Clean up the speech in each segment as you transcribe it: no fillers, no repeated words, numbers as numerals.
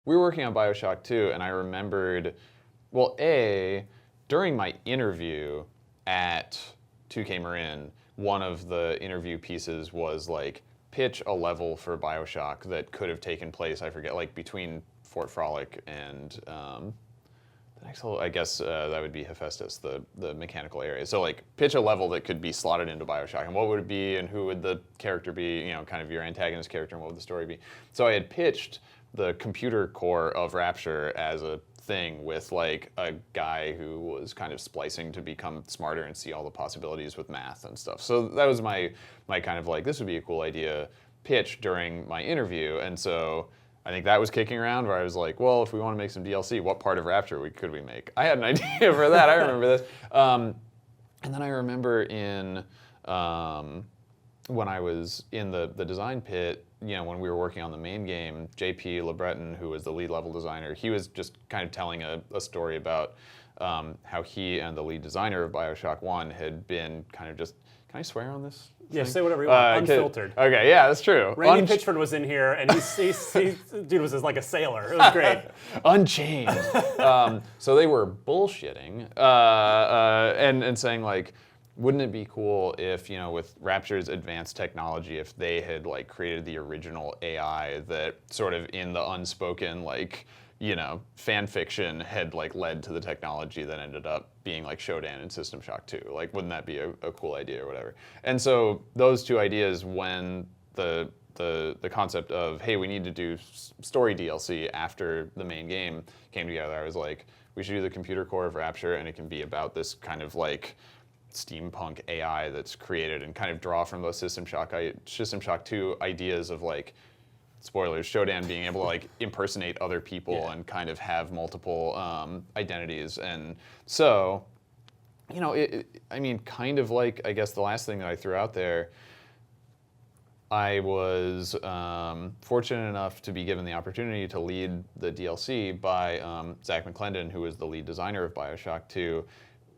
We were working on BioShock 2, and I remembered, well, during my interview at 2K Marin, one of the interview pieces was like, pitch a level for BioShock that could have taken place, I forget, like between Fort Frolic and the next level, I guess that would be Hephaestus, the mechanical area. So like, pitch a level that could be slotted into BioShock, and what would it be, and who would the character be, you know, kind of your antagonist character, and what would the story be. So I had pitched the computer core of Rapture as a thing with like a guy who was kind of splicing to become smarter and see all the possibilities with math and stuff. So that was my kind of like, this would be a cool idea pitch during my interview. And so I think that was kicking around where I was like, well, if we want to make some DLC, what part of Rapture could we make? I had an idea for that. I remember this. And then I remember when I was in the design pit, you know, when we were working on the main game, JP LeBreton, who was the lead level designer, he was just kind of telling a story about how he and the lead designer of BioShock 1 had been kind of just, can I swear on this? Yeah, say whatever you want. Unfiltered. Okay, yeah, that's true. Randy Pitchford was in here, and dude was just like a sailor. It was great. Unchained. So they were bullshitting and saying like, wouldn't it be cool if, you know, with Rapture's advanced technology, if they had like created the original AI that sort of in the unspoken, like, you know, fan fiction had like led to the technology that ended up being like Shodan and System Shock 2. Like, wouldn't that be a cool idea or whatever? And so those two ideas, when the concept of, hey, we need to do story DLC after the main game came together, I was like, we should do the computer core of Rapture, and it can be about this kind of like steampunk AI that's created and kind of draw from those System Shock 2 ideas of like, spoilers, Shodan being able to like impersonate other people and kind of have multiple identities. And so, you know, I mean, kind of like, I guess the last thing that I threw out there, I was fortunate enough to be given the opportunity to lead the DLC by Zach McClendon, who was the lead designer of BioShock 2.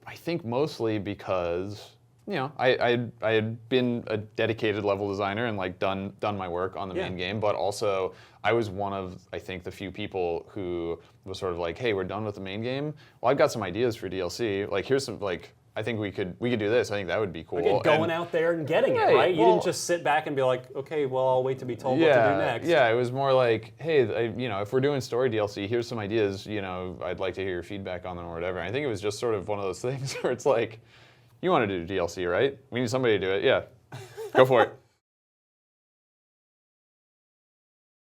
I think mostly because, you know, I had been a dedicated level designer and like done my work on the main game, but also I was one of, I think, the few people who was sort of like, hey, we're done with the main game. Well, I've got some ideas for DLC. Like, here's some, like, I think we could do this. I think that would be cool. Again, going out there and getting it, right? You didn't just sit back and be like, okay, well, I'll wait to be told what to do next. Yeah, it was more like, hey, you know, if we're doing story DLC, here's some ideas. You know, I'd like to hear your feedback on them or whatever. And I think it was just sort of one of those things where it's like, you want to do DLC, right? We need somebody to do it. Yeah, go for it.